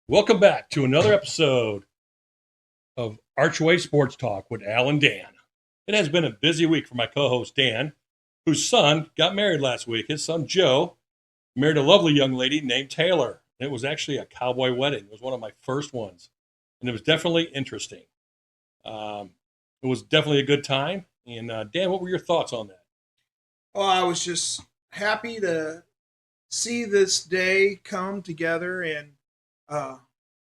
Welcome back to another episode of Archway Sports Talk with Al and Dan. It has been a busy week for my co-host Dan, whose son got married last week. His son Joe married a lovely young lady named Taylor. It was actually a cowboy wedding. It was one of my first ones, and it was definitely interesting. It was definitely a good time. And Dan, what were your thoughts on that? Oh, I was just happy to see this day come together and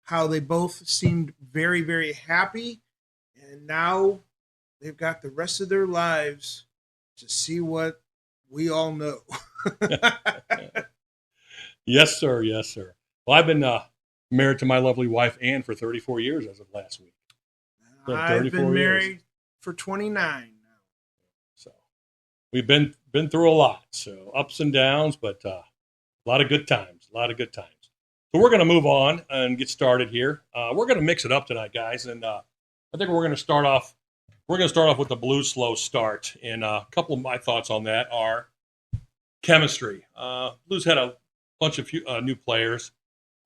how they both seemed very, very happy. And now they've got the rest of their lives to see what we all know. Yes, sir. Yes, sir. Well, I've been married to my lovely wife, Ann, for 34 years as of last week. So I've been 34 married years. for 29 now. So we've been through a lot. So ups and downs, but a lot of good times. A lot of good times. So we're going to move on and get started here. We're going to mix it up tonight, guys, and I think we're going to start off. We're going to start off with the Blues slow start, and a couple of my thoughts on that are chemistry. Blues had a bunch of new players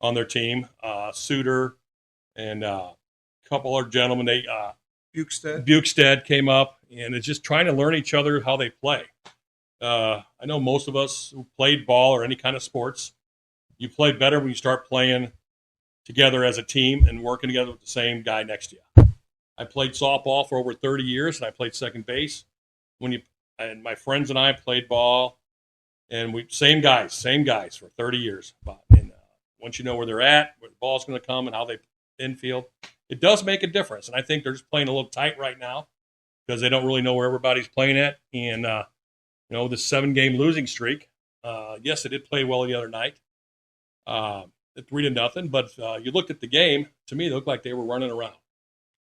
on their team, Suter and a couple other gentlemen. Bukestad came up, and it's just trying to learn each other how they play. I know most of us who played ball or any kind of sports, you play better when you start playing together as a team and working together with the same guy next to you. I played softball for over 30 years, and I played second base. And my friends and I played ball, and same guys for 30 years. And once you know where they're at, where the ball's going to come, and how they infield, it does make a difference. And I think they're just playing a little tight right now because they don't really know where everybody's playing at. And this 7-game losing streak. Yes, they did play well the other night. 3-0, but you looked at the game. To me, it looked like they were running around.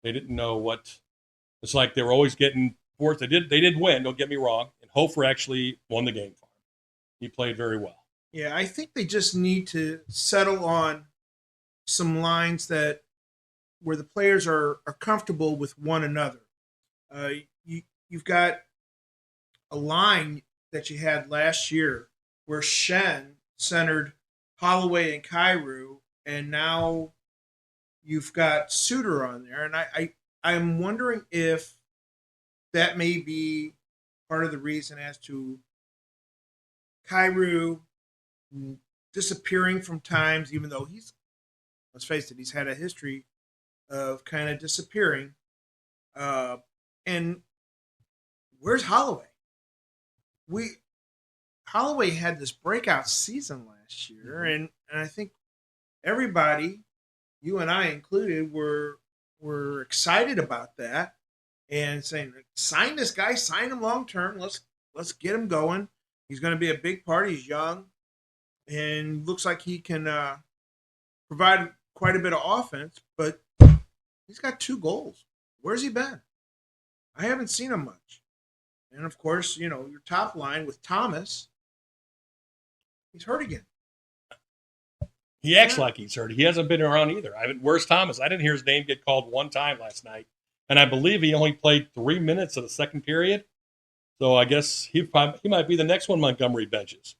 They didn't know what. It's like they were always getting fourth. They did win. Don't get me wrong. And Hofer actually won the game for him. He played very well. Yeah, I think they just need to settle on some lines where the players are comfortable with one another. You've got a line that you had last year where Shen centered Holloway and Kyrou, and now you've got Suter on there. And I'm wondering if that may be part of the reason as to Kyrou disappearing from times, even though let's face it, he's had a history of kind of disappearing. And where's Holloway? Holloway had this breakout season last year, and I think everybody, you and I included, were excited about that and saying, sign this guy, sign him long term. Let's get him going. He's going to be a big part. He's young, and looks like he can provide quite a bit of offense. But he's got 2 goals. Where's he been? I haven't seen him much. And of course, your top line with Thomas. He's hurt again. He acts like he's hurt. He hasn't been around either. Where's Thomas? I didn't hear his name get called one time last night. And I believe he only played 3 minutes of the second period. So I guess he might be the next one Montgomery benches.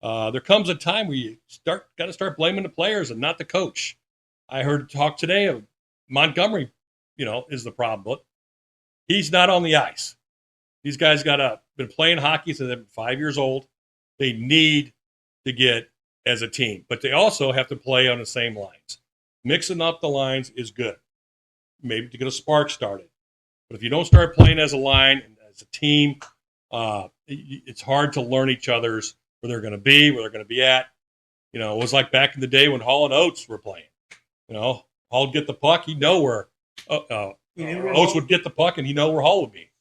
There comes a time where you got to start blaming the players and not the coach. I heard talk today of Montgomery, is the problem. But he's not on the ice. These guys been playing hockey since they've been 5 years old. They need to get as a team, but they also have to play on the same lines. Mixing up the lines is good, maybe to get a spark started. But if you don't start playing as a line and as a team, it's hard to learn each other's where they're going to be, where they're going to be at. It was like back in the day when Hall and Oates were playing. Hall would get the puck, he'd know where Oates would get the puck, and he'd know where Hall would be.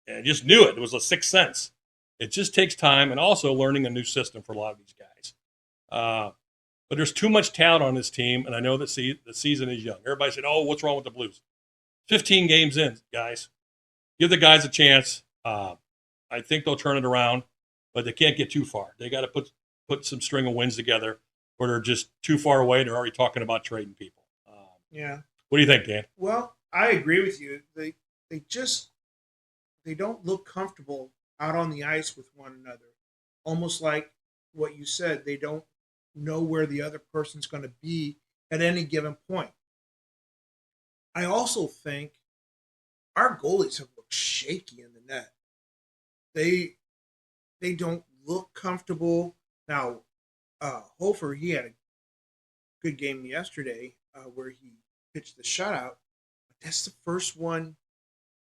And just knew it. It was a sixth sense. It just takes time, and also learning a new system for a lot of these guys. But there's too much talent on this team, and I know that the season is young. Everybody said, "Oh, what's wrong with the Blues?" 15 games in, guys. Give the guys a chance. I think they'll turn it around, but they can't get too far. They got to put some string of wins together, or they're just too far away, and they're already talking about trading people. Yeah. What do you think, Dan? Well, I agree with you. They don't look comfortable out on the ice with one another. Almost like what you said, they don't know where the other person's going to be at any given point. I also think our goalies have looked shaky in the net. They don't look comfortable. Now, Hofer, he had a good game yesterday where he pitched the shutout. But that's the first one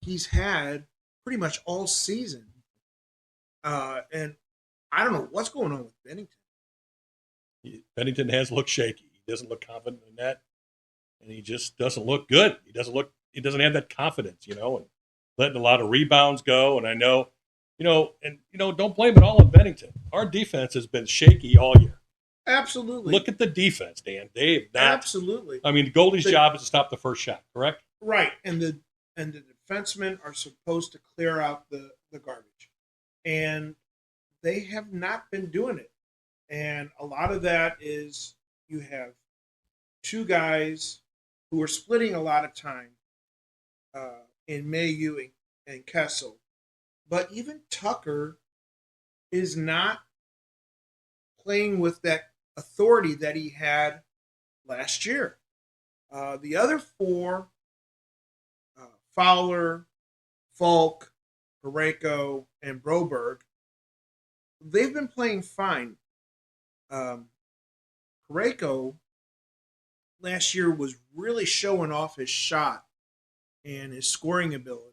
he's had pretty much all season. And I don't know what's going on with Bennington. Bennington has looked shaky. He doesn't look confident in that, and he just doesn't look good. He doesn't have that confidence, and letting a lot of rebounds go. And I know, don't blame it all on Bennington. Our defense has been shaky all year. Absolutely. Look at the defense, Dan. They have not. Absolutely. I mean, Goldie's job is to stop the first shot, correct? Right, and the defensemen are supposed to clear out the garbage, and they have not been doing it. And a lot of that is you have two guys who are splitting a lot of time in Mayu and Kessel. But even Tucker is not playing with that authority that he had last year. The other four, Fowler, Falk, Parayko, and Broberg, they've been playing fine. Parayko last year was really showing off his shot and his scoring abilities.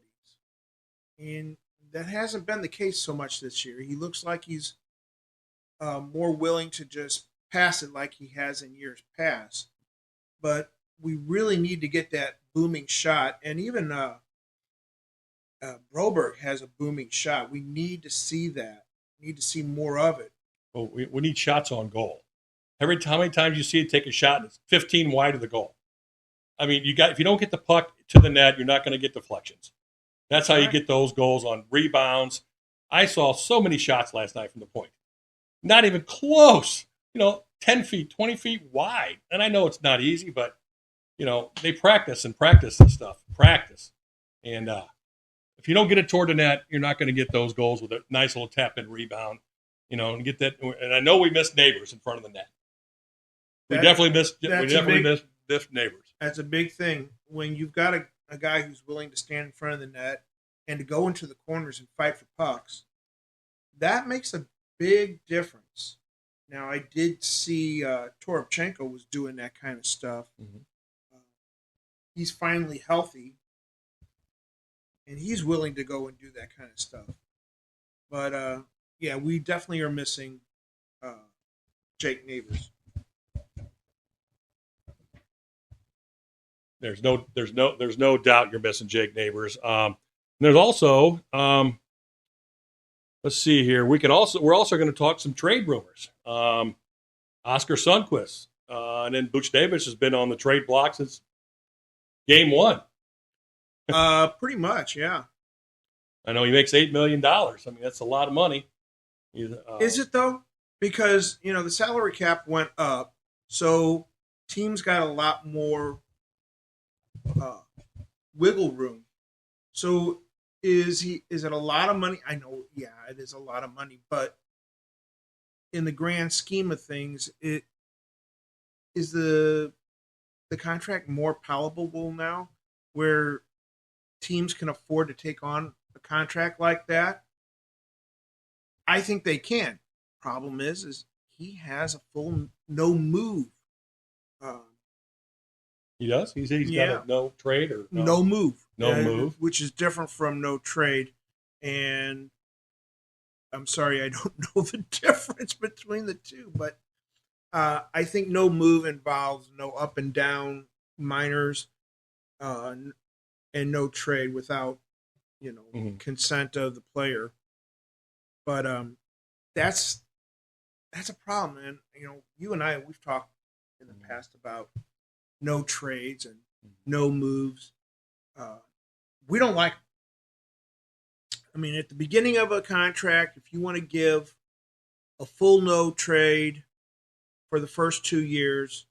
And that hasn't been the case so much this year. He looks like he's more willing to just pass it like he has in years past. But we really need to get that booming shot. And even Broberg has a booming shot. We need to see that. We need to see more of it. Well, we need shots on goal. How many times you see it take a shot and it's 15 wide of the goal? I mean, if you don't get the puck to the net, you're not going to get deflections. That's how you get those goals on rebounds. I saw so many shots last night from the point. Not even close. 10 feet, 20 feet wide. And I know it's not easy, but, they practice this stuff. Practice. And if you don't get it toward the net, you're not going to get those goals with a nice little tap-in rebound. And get that. And I know we missed Neighbors in front of the net. We definitely missed Neighbors. That's a big thing. When you've got a guy who's willing to stand in front of the net and to go into the corners and fight for pucks, that makes a big difference. Now, I did see Toropchenko was doing that kind of stuff. Mm-hmm. He's finally healthy, and he's willing to go and do that kind of stuff. But, yeah, we definitely are missing Jake Neighbors. There's no doubt you're missing Jake Neighbors. There's also let's see here. We're also going to talk some trade rumors. Oscar Sundqvist and then Butch Davis has been on the trade block since game one. Pretty much, yeah. I know he makes $8 million. I mean, that's a lot of money. Is it though? Because the salary cap went up, so teams got a lot more wiggle room. So is it a lot of money? I know, yeah, it is a lot of money, but in the grand scheme of things, it is the contract more palatable now, where teams can afford to take on a contract like that. I think they can. Problem is he has a full no move. He does? He's got a no trade or no move. No move. Which is different from no trade. And I'm sorry, I don't know the difference between the two, but I think no move involves no up and down minors and no trade without, consent of the player. But that's a problem. And, you and I, we've talked in the past about no trades and no moves. We don't like them. I mean, at the beginning of a contract, if you want to give a full no trade for the first 2 years,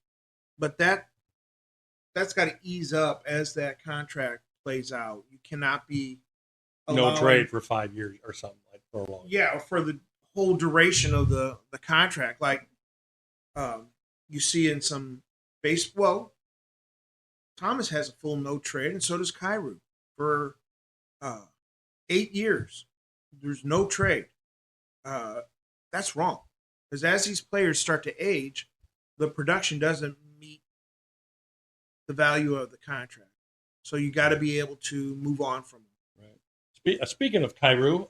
but that's got to ease up as that contract plays out. You cannot be no trade for 5 years or something like for a long time. Yeah, for the whole duration of the contract, like you see in some Thomas has a full no trade, and so does Kyrou for 8 years. There's no trade. That's wrong, because as these players start to age, the production doesn't meet the value of the contract. So you got to be able to move on from them. Right. Speaking of Kyrou,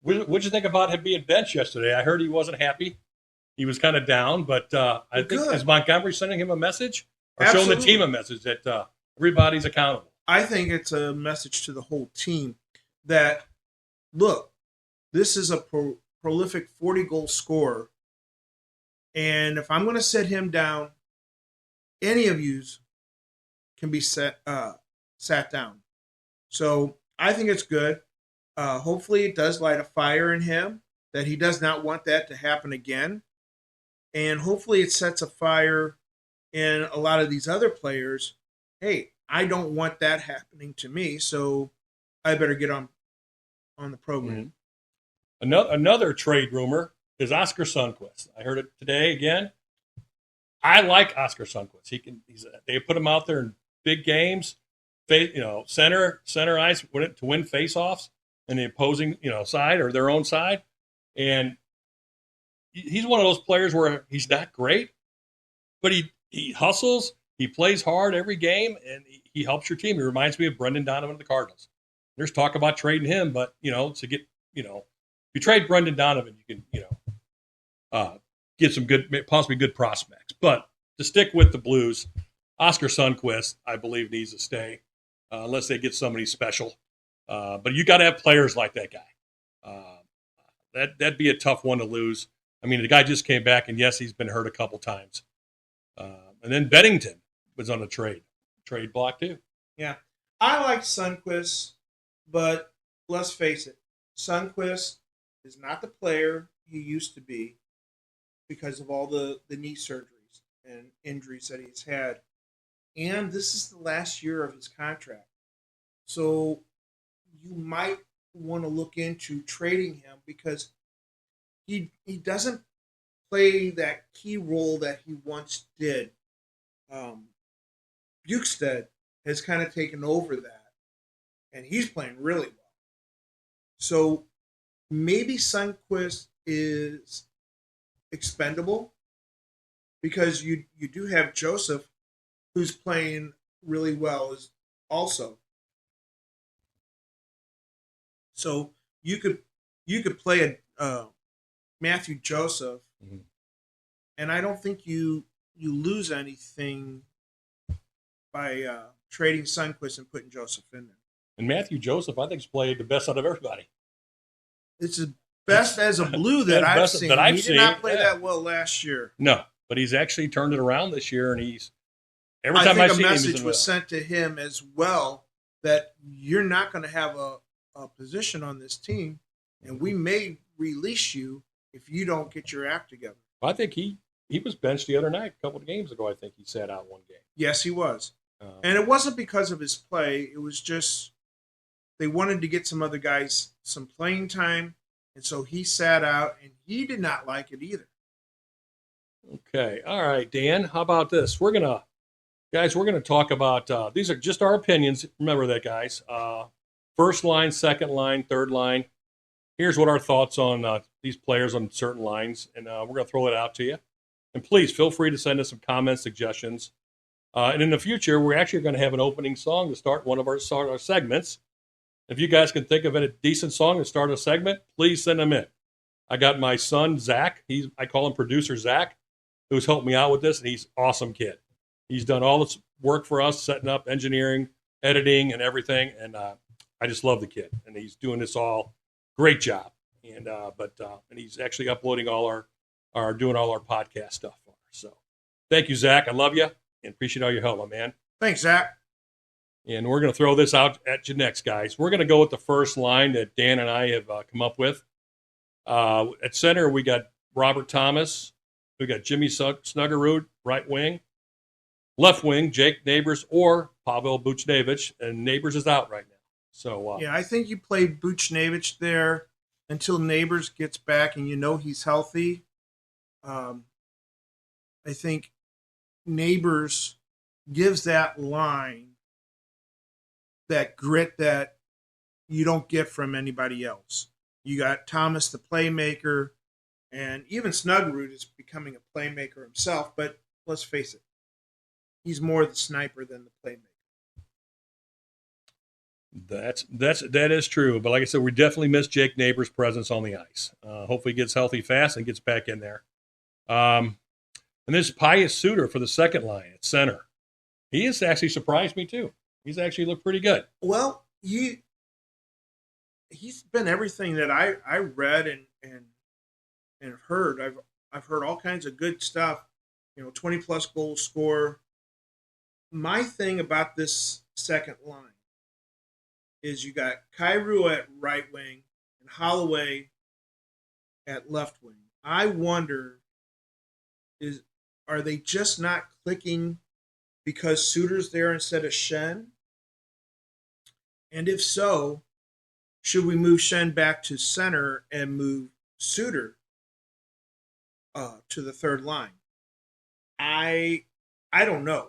what'd you think about him being benched yesterday? I heard he wasn't happy. He was kind of down, but I think is Montgomery sending him a message or showing the team a message that everybody's accountable? I think it's a message to the whole team that, look, this is a prolific 40-goal scorer, and if I'm going to sit him down, any of yous can be sat down. So I think it's good. Hopefully it does light a fire in him that he does not want that to happen again. And hopefully it sets a fire in a lot of these other players. Hey, I don't want that happening to me, so I better get on the program. Mm-hmm. Another trade rumor is Oscar Sundqvist. I heard it today again. I like Oscar Sundqvist. They put him out there in big games, center ice to win faceoffs in the opposing side or their own side, and he's one of those players where he's not great, but he hustles, he plays hard every game, and he helps your team. He reminds me of Brendan Donovan of the Cardinals. There's talk about trading him, but to get if you trade Brendan Donovan, you can get some possibly good prospects. But to stick with the Blues, Oscar Sundqvist, I believe, needs to stay unless they get somebody special. But you got to have players like that guy. That'd be a tough one to lose. I mean, the guy just came back, and yes, he's been hurt a couple times. And then Bennington was on a trade block too. Yeah, I like Sundqvist, but let's face it, Sundqvist is not the player he used to be because of all the knee surgeries and injuries that he's had. And this is the last year of his contract. So you might want to look into trading him because he doesn't play that key role that he once did. Bukestad has kind of taken over that, and he's playing really well. So maybe Sundqvist is expendable because you do have Joseph, who's playing really well also. So you could play a Matthew Joseph, mm-hmm. and I don't think you lose anything by trading Sundqvist and putting Joseph in there. And Matthew Joseph, I think, has played the best out of everybody. It's the best as a Blue that I've seen. He did not play that well last year. No, but he's actually turned it around this year, and every time I see him, a message was sent to him as well that you're not going to have a position on this team, and we may release you if you don't get your act together. I think he was benched the other night, a couple of games ago. I think he sat out one game. Yes, he was. And it wasn't because of his play. It was just they wanted to get some other guys some playing time, and so he sat out, and he did not like it either. Okay. All right, Dan, how about this? We're going to talk about these are just our opinions. Remember that, guys. First line, second line, third line. Here's what our thoughts on these players on certain lines, and we're going to throw it out to you. And please feel free to send us some comments, suggestions. And in the future, we're actually going to have an opening song to start one of our segments. If you guys can think of a decent song to start a segment, please send them in. I got my son, Zach. I call him Producer Zach, who's helped me out with this, and he's an awesome kid. He's done all this work for us, setting up engineering, editing, and everything, and I just love the kid. And he's doing this all great job. And and he's actually uploading doing all our podcast stuff for us. So thank you, Zach. I love you and appreciate all your help, my man. Thanks, Zach. And we're going to throw this out at you next, guys. We're going to go with the first line that Dan and I have come up with. At center, we got Robert Thomas. We got Jimmy Snuggerud, right wing. Left wing, Jake Neighbors or Pavel Buchnevich. And Neighbors is out right now. So I think you play Buchnevich there until Neighbors gets back and he's healthy. I think Neighbors gives that line that grit that you don't get from anybody else. You got Thomas, the playmaker, and even Snuggerud is becoming a playmaker himself. But let's face it, he's more the sniper than the playmaker. That is true. But like I said, we definitely miss Jake Neighbors' presence on the ice. Hopefully, he gets healthy fast and gets back in there. And this Pius Suter for the second line at center. He has actually surprised me too. He's actually looked pretty good. Well, he's been everything that I read and heard. I've heard all kinds of good stuff. 20+ goal scorer. My thing about this second line is you got Kyrou at right wing and Holloway at left wing. I wonder, are they just not clicking because Suter's there instead of Shen? And if so, should we move Shen back to center and move Suter to the third line? I don't know.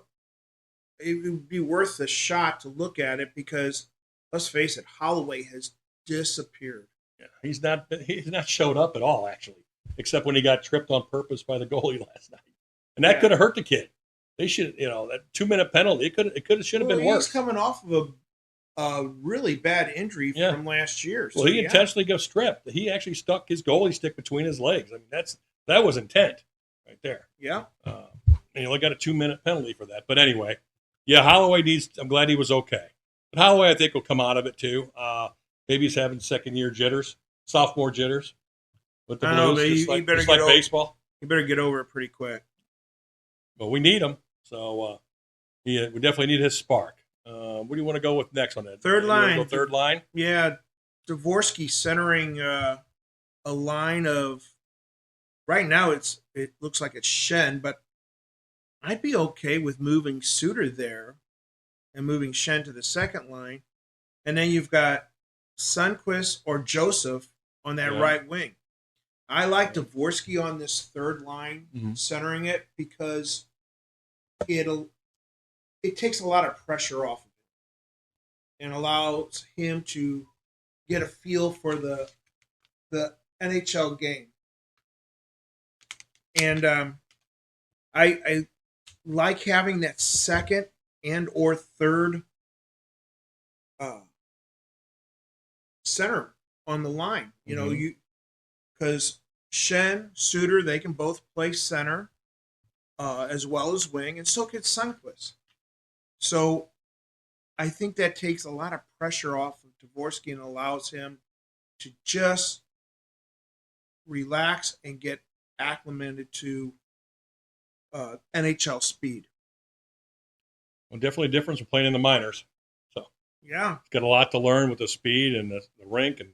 It would be worth a shot to look at it because let's face it, Holloway has disappeared. Yeah, he's not showed up at all actually, except when he got tripped on purpose by the goalie last night, and that could have hurt the kid. They should, that 2-minute penalty. It should have been worse. He's coming off of a really bad injury from last year. So, he intentionally got stripped. He actually stuck his goalie stick between his legs. I mean, that was intent right there. Yeah. And he only got a 2-minute penalty for that. But anyway, yeah, Holloway I'm glad he was okay. But Holloway, I think, will come out of it too. Maybe he's having second-year jitters, sophomore jitters with the Blues, just like baseball. You better get over it pretty quick. But we need him. So we definitely need his spark. What do you want to go with next on that? Third line. Third line? Yeah, Dvorsky centering a line of. Right now, it looks like it's Shen, but I'd be okay with moving Suter there and moving Shen to the second line, and then you've got Sundqvist or Joseph on that right wing. I like Dvorsky on this third line, centering it because it takes a lot of pressure off of him and allows him to get a feel for the NHL game. And I like having that second and or third center on the line. Because Shen, Suter, they can both play center as well as wing, and so can Sundqvist. So I think that takes a lot of pressure off of Dvorsky and allows him to just relax and get acclimated to NHL speed. Well, definitely a difference from playing in the minors. So yeah, he's got a lot to learn with the speed and the rink, and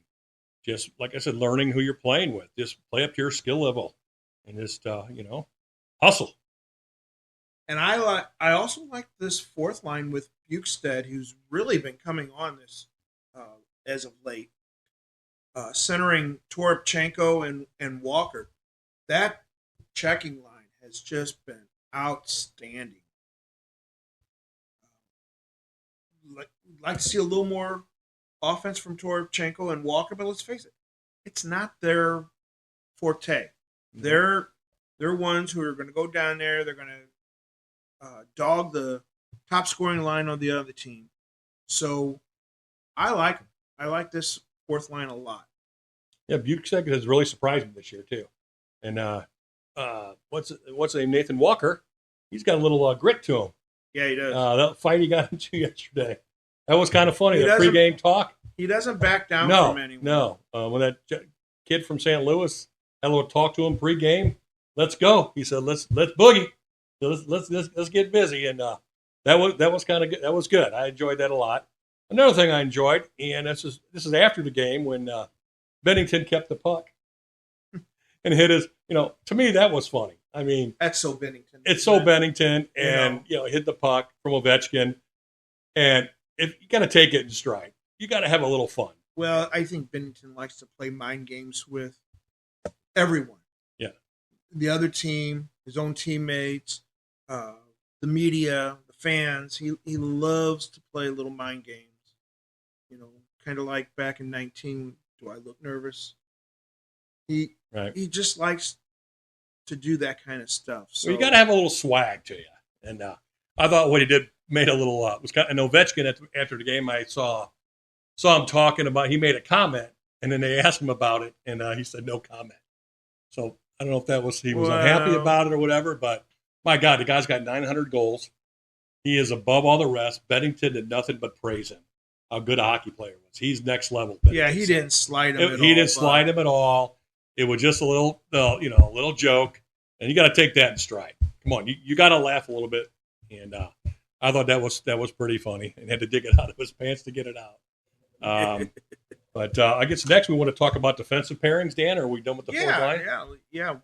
just like I said, learning who you're playing with. Just play up to your skill level, and just hustle. And I also like this fourth line with Bukestad, who's really been coming on this as of late, centering Toropchenko and Walker. That checking line has just been outstanding. Like to see a little more offense from Toropchenko and Walker, but let's face it, it's not their forte. They're ones who are going to go down there. They're going to dog the top scoring line on the other team. So I like them. I like this fourth line a lot. Yeah, Bukestad has really surprised me this year too. And what's his name? Nathan Walker. He's got a little grit to him. Yeah, he does. That fight he got into yesterday. That was kind of funny. The pregame talk. He doesn't back down from anyone. No. When that kid from St. Louis had a little talk to him pregame, let's go. He said, let's boogie. Let's get busy. And that was kind of good. That was good. I enjoyed that a lot. Another thing I enjoyed, and this is after the game when Bennington kept the puck and hit his. To me that was funny. I mean, that's so Bennington. It's so Bennington, and hit the puck from Ovechkin, and if you got to take it in stride, you got to have a little fun. Well, I think Bennington likes to play mind games with everyone. Yeah, the other team, his own teammates, the media, the fans. He loves to play little mind games. Kind of like back in 19. Do I look nervous? He Right. he just likes to do that kind of stuff. So Well, you got to have a little swag to you. And I thought what he did made a little was kind of, and Ovechkin after the game I saw him talking about. He made a comment, and then they asked him about it, and he said no comment. So I don't know if that was he was unhappy about it or whatever. But my God, the guy's got 900 goals. He is above all the rest. Bennington did nothing but praise him. How good a hockey player was. He's next level. Yeah, he didn't slide him. He didn't slide him at all. It was just a little, a little joke, and you got to take that in stride. Come on, you got to laugh a little bit, and I thought that was pretty funny, and had to dig it out of his pants to get it out. But I guess next we want to talk about defensive pairings. Dan, are we done with the fourth line? Yeah.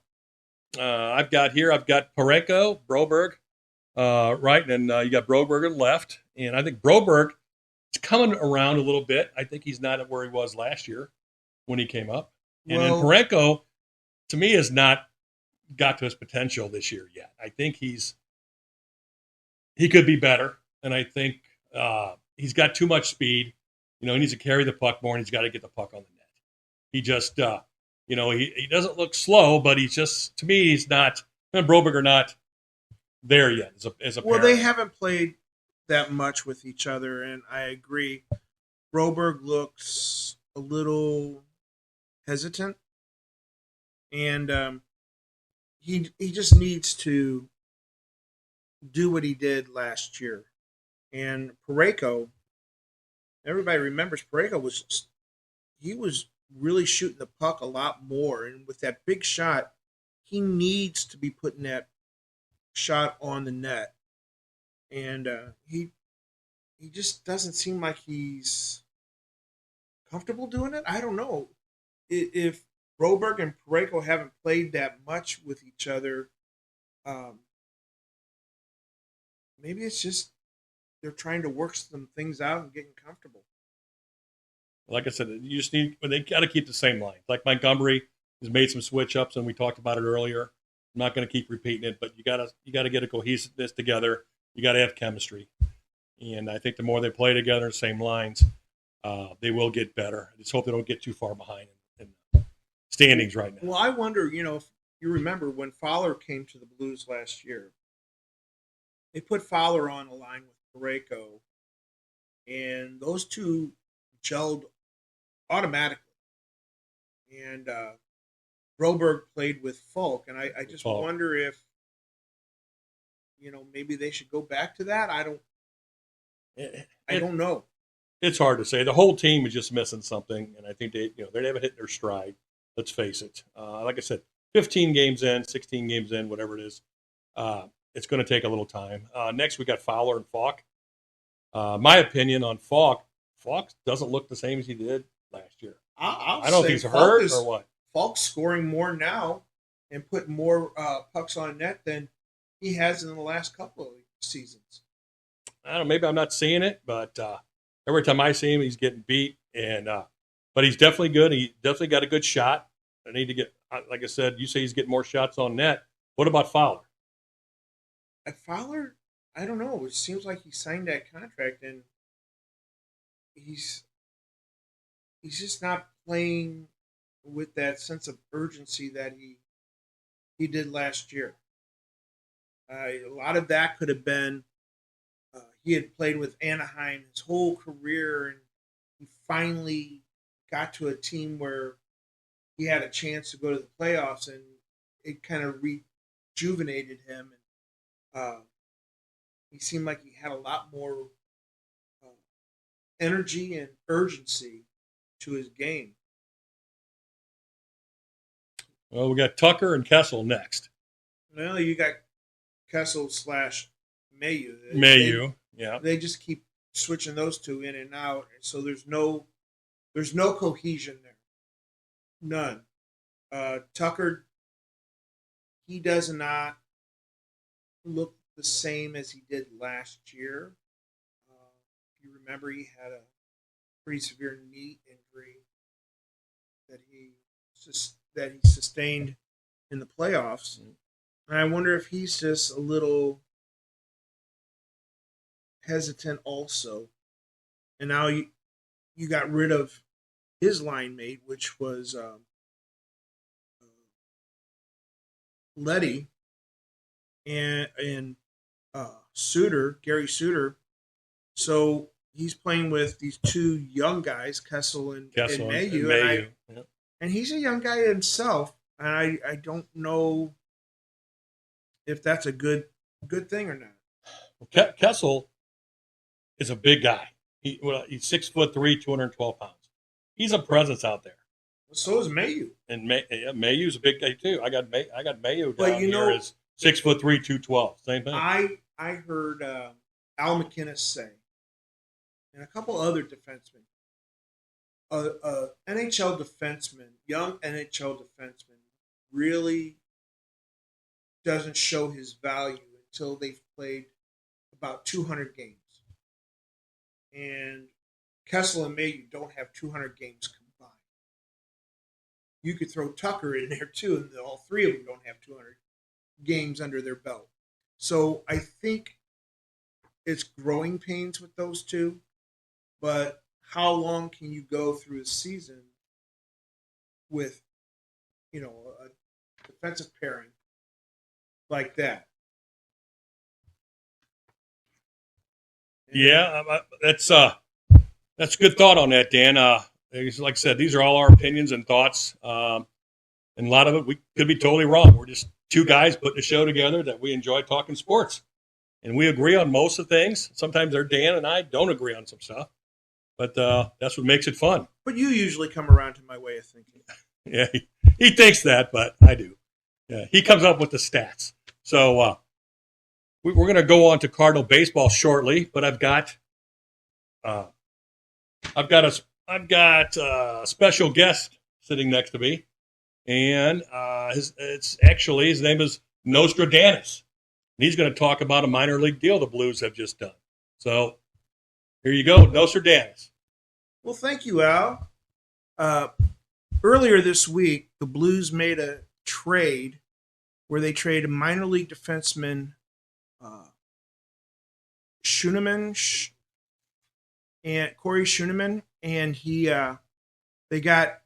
I've got Parenko, Broberg, right, and then you got Broberg on the left, and I think Broberg is coming around a little bit. I think he's not at where he was last year when he came up. And then Parenko, to me, has not got to his potential this year yet. I think he could be better, and I think he's got too much speed. He needs to carry the puck more, and he's got to get the puck on the net. He just, he doesn't look slow, but he's just, to me, he's not. Him and Broberg are not there yet as a Well, pair. they haven't played that much with each other, and I agree. Broberg looks a little hesitant, and he just needs to do what he did last year. And Parayko, everybody remembers Parayko was really shooting the puck a lot more, and with that big shot, he needs to be putting that shot on the net. And he just doesn't seem like he's comfortable doing it. I don't know if Broberg and Parayko haven't played that much with each other. Maybe it's just they're trying to work some things out and getting comfortable. Like I said, you just need, but they got to keep the same line. Like Montgomery has made some switch ups, and we talked about it earlier. I'm not going to keep repeating it, but you got to get a cohesiveness together. You got to have chemistry, and I think the more they play together in the same lines, they will get better. I just hope they don't get too far behind in standings right now. Well, I wonder, if you remember when Fowler came to the Blues last year, they put Fowler on a line with Parayko, and those two gelled automatically. And Broberg played with Falk, and I just wonder if, maybe they should go back to that. I don't know. It's hard to say. The whole team is just missing something, and I think they haven't hit their stride. Let's face it. Like I said, 15 games in, 16 games in, whatever it is, it's going to take a little time. Next, we got Fowler and Falk. My opinion on Falk doesn't look the same as he did last year. I don't know if he's hurt or what. Falk's scoring more now and putting more pucks on net than he has in the last couple of seasons. I don't know. Maybe I'm not seeing it, but every time I see him, he's getting beat. But he's definitely good. He definitely got a good shot. I need to get, like I said, you say he's getting more shots on net. What about Fowler? Fowler, I don't know. It seems like he signed that contract, and he's just not playing with that sense of urgency that he did last year. A lot of that could have been he had played with Anaheim his whole career, and he finally got to a team where he had a chance to go to the playoffs, and it kind of rejuvenated him. And he seemed like he had a lot more energy and urgency to his game. Well, we got Tucker and Kessel next. Well, you got Kessel / Mayu. Yeah. They just keep switching those two in and out, so there's no cohesion there. None. Tucker, he does not look the same as he did last year. If you remember, he had a pretty severe knee injury that he sustained in the playoffs. And I wonder if he's just a little hesitant also. And now you got rid of his line mate, which was Letty and Gary Suter. So he's playing with these two young guys, Kessel and Mayu. And he's a young guy himself. And I don't know if that's a good thing or not. Well, Kessel is a big guy. He's 6'3", 212 pounds. He's a presence out there. So is Mayu. And Mayu's a big guy too. I got Mayu down here as 6'3", 212. Same thing. I heard Al McInnes say, and a couple other defensemen, NHL defenseman, young NHL defenseman, really doesn't show his value until they've played about 200 games. And Kessel and Mayu don't have 200 games combined. You could throw Tucker in there too, and all three of them don't have 200 games under their belt. So I think it's growing pains with those two, but how long can you go through a season with, a defensive pairing like that? Yeah, that's a good thought on that, Dan. Like I said, these are all our opinions and thoughts, and a lot of it we could be totally wrong. We're just two guys putting a show together that we enjoy talking sports, and we agree on most of things. Sometimes Dan and I don't agree on some stuff, but that's what makes it fun. But you usually come around to my way of thinking. Yeah, he thinks that, but I do. Yeah, he comes up with the stats. So we're going to go on to Cardinal baseball shortly, but I've got a special guest sitting next to me, and his name is Nostradamus, and he's going to talk about a minor league deal the Blues have just done. So here you go, Nostradamus. Well, thank you, Al. Earlier this week, the Blues made a trade where they traded minor league defenseman Schoeneman and Corey Schoeneman, and they got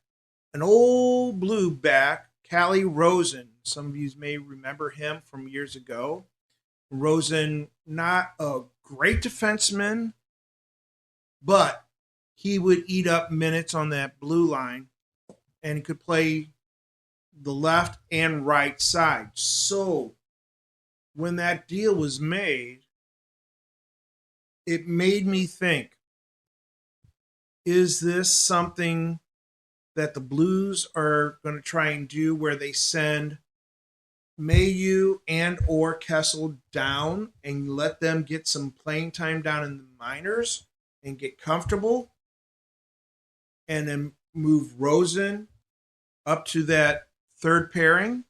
an old Blue back, Callie Rosen. Some of you may remember him from years ago. Rosen, not a great defenseman, but he would eat up minutes on that blue line, and he could play the left and right side. So when that deal was made, it made me think, is this something that the Blues are going to try and do where they send Mayu and or Kessel down and let them get some playing time down in the minors and get comfortable, and then move Rosen up to that third pairing?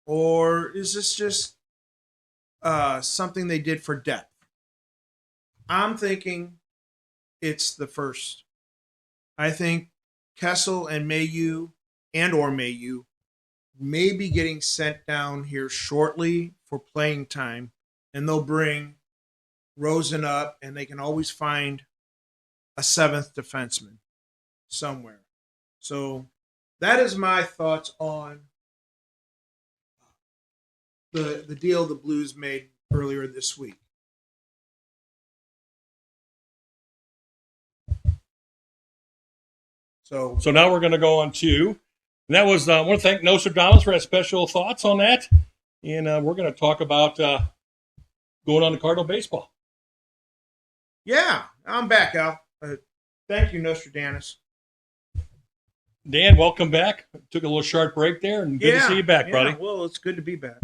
Or is this just something they did for depth? I'm thinking it's the first. I think Kessel and Mayu may be getting sent down here shortly for playing time, and they'll bring Rosen up, and they can always find a seventh defenseman somewhere. So that is my thoughts on the deal the Blues made earlier this week. So now we're going to go on to, and that was, I want to thank Nostradamus for his special thoughts on that. And we're going to talk about going on to Cardinal baseball. Yeah, I'm back, Al. Thank you, Nostradamus. Dan, welcome back. Took a little short break there, and good to see you back, buddy. Well, it's good to be back.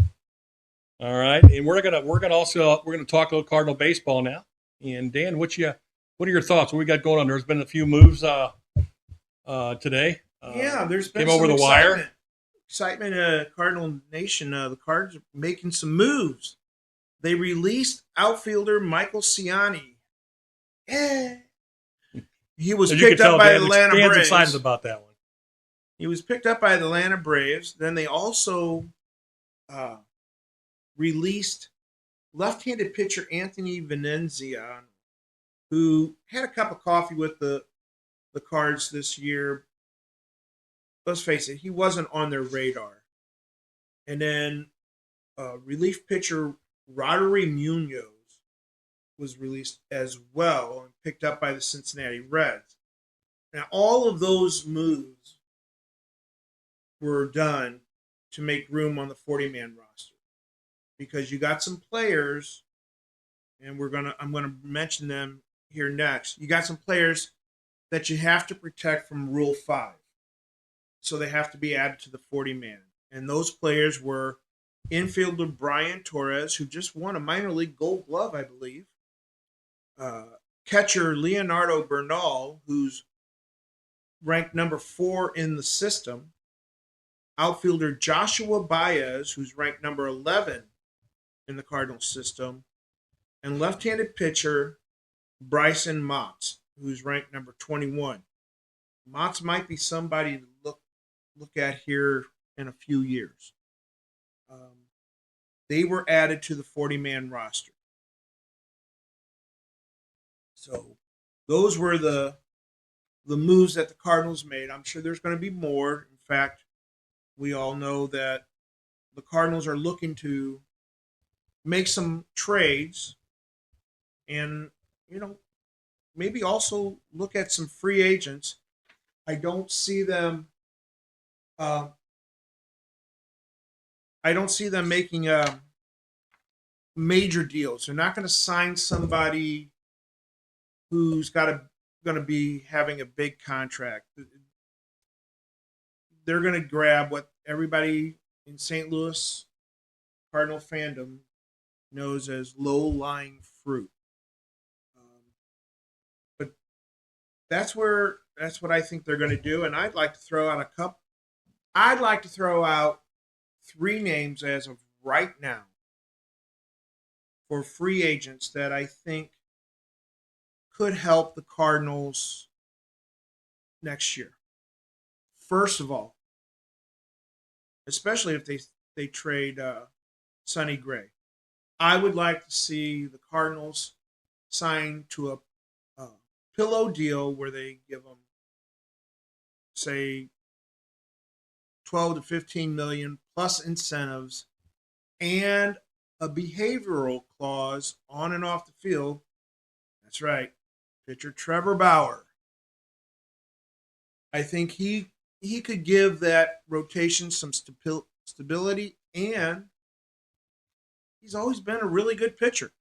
All right, and we're gonna talk a little Cardinal baseball now. And Dan, what are your thoughts? What we got going on? There's been a few moves today. There's been came over the wire. Excitement, Cardinal Nation. The Cards are making some moves. They released outfielder Michael Ciani. Yeah. He was picked up by the Atlanta Braves. Dan's excited about that one. He was picked up by the Atlanta Braves. Then they also released left-handed pitcher Anthony Venenzia, who had a cup of coffee with the Cards this year. Let's face it, he wasn't on their radar. And then relief pitcher Roddery Munoz was released as well and picked up by the Cincinnati Reds. Now, all of those moves were done to make room on the 40-man roster because you got some players, and I'm gonna mention them here next. You got some players that you have to protect from Rule 5, so they have to be added to the 40-man. And those players were infielder Brian Torres, who just won a minor league Gold Glove, I believe. Catcher Leonardo Bernal, who's ranked number 4 in the system. Outfielder Joshua Baez, who's ranked number 11 in the Cardinals system. And left-handed pitcher Bryson Motts, who's ranked number 21. Motts might be somebody to look at here in a few years. They were added to the 40-man roster. So those were the moves that the Cardinals made. I'm sure there's going to be more. In fact, we all know that the Cardinals are looking to make some trades and, maybe also look at some free agents. I don't see them making major deals. They're not going to sign somebody who's going to be having a big contract. They're going to grab what everybody in St. Louis Cardinal fandom knows as low-lying fruit. But that's what I think they're going to do, and I'd like to throw out 3 names as of right now for free agents that I think could help the Cardinals next year. First of all, especially if they trade Sonny Gray, I would like to see the Cardinals sign to a pillow deal where they give them, say, 12 to 15 million plus incentives and a behavioral clause on and off the field. That's right, pitcher Trevor Bauer. I think he could give that rotation some stability, and he's always been a really good pitcher.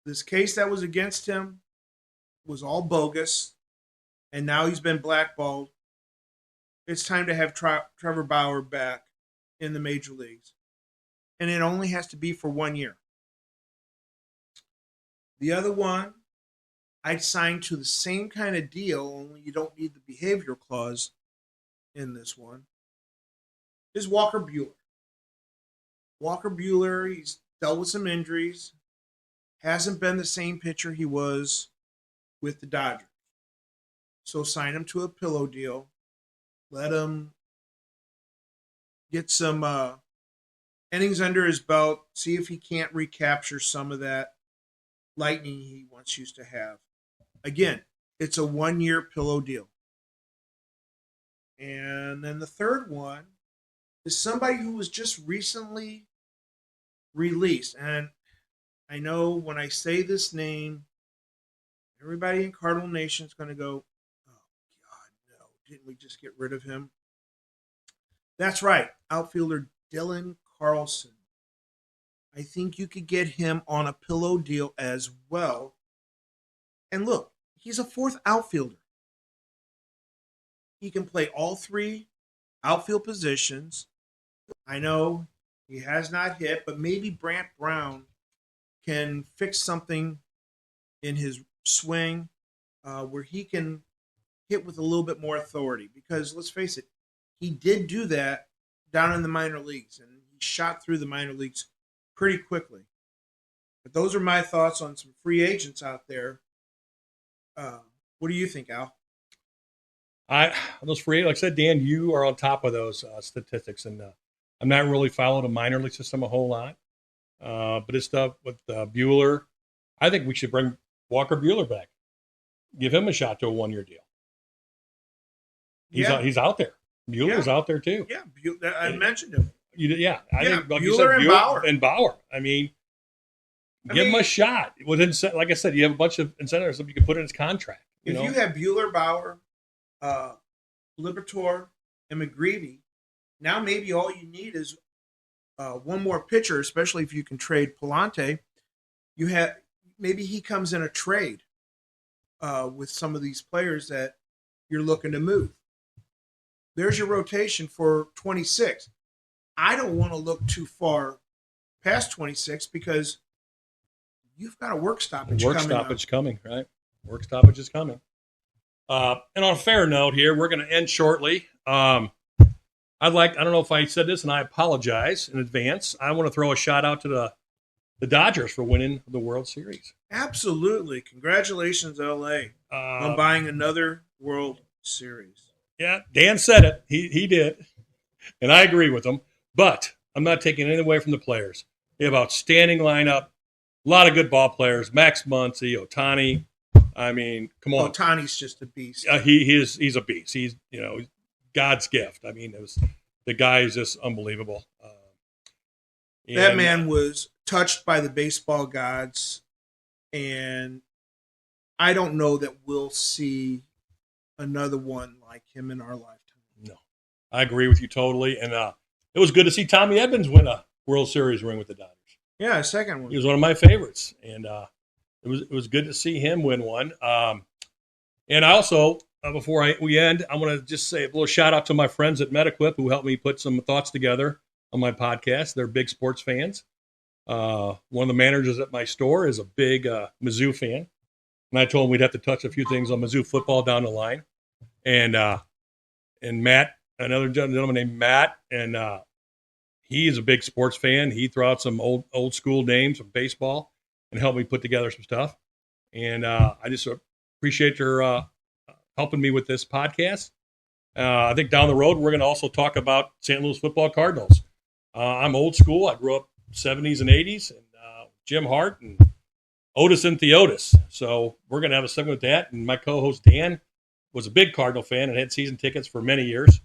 This case that was against him was all bogus, and now he's been blackballed. It's time to have Trevor Bauer back in the major leagues. And it only has to be for 1 year. The other one, I'd sign to the same kind of deal, only you don't need the behavioral clause in this one, is Walker Buehler. Walker Buehler, he's dealt with some injuries, hasn't been the same pitcher he was with the Dodgers. So sign him to a pillow deal. Let him get some innings under his belt, see if he can't recapture some of that lightning he once used to have. Again, it's a 1-year pillow deal. And then the third one is somebody who was just recently released. And I know when I say this name, everybody in Cardinal Nation is going to go, oh, God, no. Didn't we just get rid of him? That's right. Outfielder Dylan Carlson. I think you could get him on a pillow deal as well. And look, he's a 4th outfielder. He can play all 3 outfield positions. I know he has not hit, but maybe Brant Brown can fix something in his swing where he can hit with a little bit more authority. Because let's face it, he did do that down in the minor leagues, and he shot through the minor leagues pretty quickly. But those are my thoughts on some free agents out there. What do you think, Al? Those free, like I said, Dan, you are on top of those statistics, and I'm not really following the minor league system a whole lot. But his stuff with Bueller, I think we should bring Walker Bueller back. Give him a shot to a 1-year deal. He's out there. Bueller's out there too. Yeah, I mentioned him. I think like Bueller you said, and Bauer. And Bauer. I mean, give him a shot. Like I said, you have a bunch of incentives that you can put in his contract. If you have Bueller, Bauer, Liberatore, and McGreevy, now maybe all you need is one more pitcher, especially if you can trade Palante. Maybe he comes in a trade with some of these players that you're looking to move. There's your rotation for 26. I don't want to look too far past 26 because you've got a work stoppage coming, right? Work stoppage is coming. And on a fair note here, we're going to end shortly. I don't know if I said this, and I apologize in advance. I want to throw a shout out to the Dodgers for winning the World Series. Absolutely. Congratulations, LA, on buying another World Series. Yeah, Dan said it. He did. And I agree with him. But I'm not taking anything away from the players. They have outstanding lineup. A lot of good ball players. Max Muncy, Ohtani. I mean, come on. Ohtani's just a beast. He's a beast. He's God's gift. I mean, the guy is just unbelievable. That man was touched by the baseball gods, and I don't know that we'll see another one like him in our lifetime. No, I agree with you totally. And it was good to see Tommy Edmonds win a World Series ring with the Dodgers. Yeah, a second one. He was one of my favorites, and it was good to see him win one. And I also, before we end, I want to just say a little shout out to my friends at MetaQuip who helped me put some thoughts together on my podcast. They're big sports fans. One of the managers at my store is a big Mizzou fan. And I told him we'd have to touch a few things on Mizzou football down the line. And Matt, another gentleman named Matt, and he is a big sports fan. He threw out some old school names of baseball and helped me put together some stuff. And I just appreciate your helping me with this podcast. I think down the road, we're going to also talk about St. Louis football Cardinals. I'm old school. I grew up 70s and 80s, and Jim Hart and Otis and Theotis. So we're going to have a segment with that. And my co-host Dan was a big Cardinal fan and had season tickets for many years.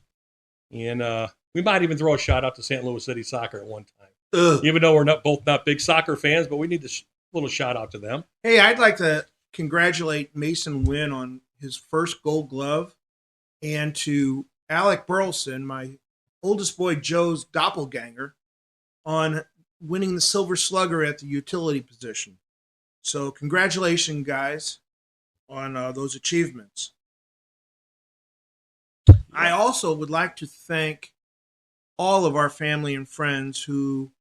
And we might even throw a shout out to St. Louis City Soccer at one time. Even though we're both not big soccer fans, but we need a little shout out to them. Hey, I'd like to congratulate Mason Wynn on his first Gold Glove, and to Alec Burleson, my oldest boy Joe's doppelganger, on winning the Silver Slugger at the utility position. So congratulations, guys, on those achievements. I also would like to thank all of our family and friends who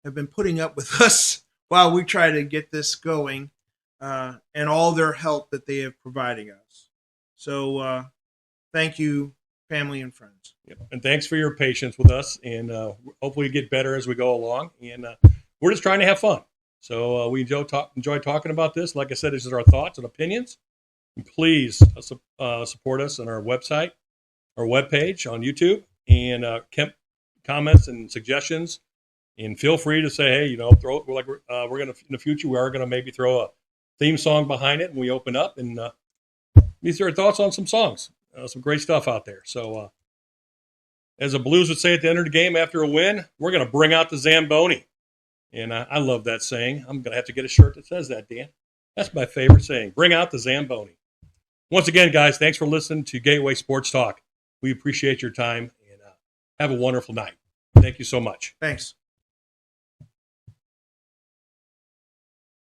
have been putting up with us while we try to get this going, and all their help that they have provided us. So thank you, family and friends. Yep. And thanks for your patience with us, and hopefully get better as we go along. And we're just trying to have fun. So we enjoy talking about this. Like I said, this is our thoughts and opinions. And please support us on our website, our webpage on YouTube, and comments and suggestions. And feel free to say, hey, we're going to in the future we are going to maybe throw a theme song behind it, and we open up, and these are our thoughts on some songs, some great stuff out there. So, as the Blues would say at the end of the game after a win, we're going to bring out the Zamboni, and I love that saying. I'm going to have to get a shirt that says that, Dan. That's my favorite saying. Bring out the Zamboni. Once again, guys, thanks for listening to Gateway Sports Talk. We appreciate your time, and have a wonderful night. Thank you so much. Thanks.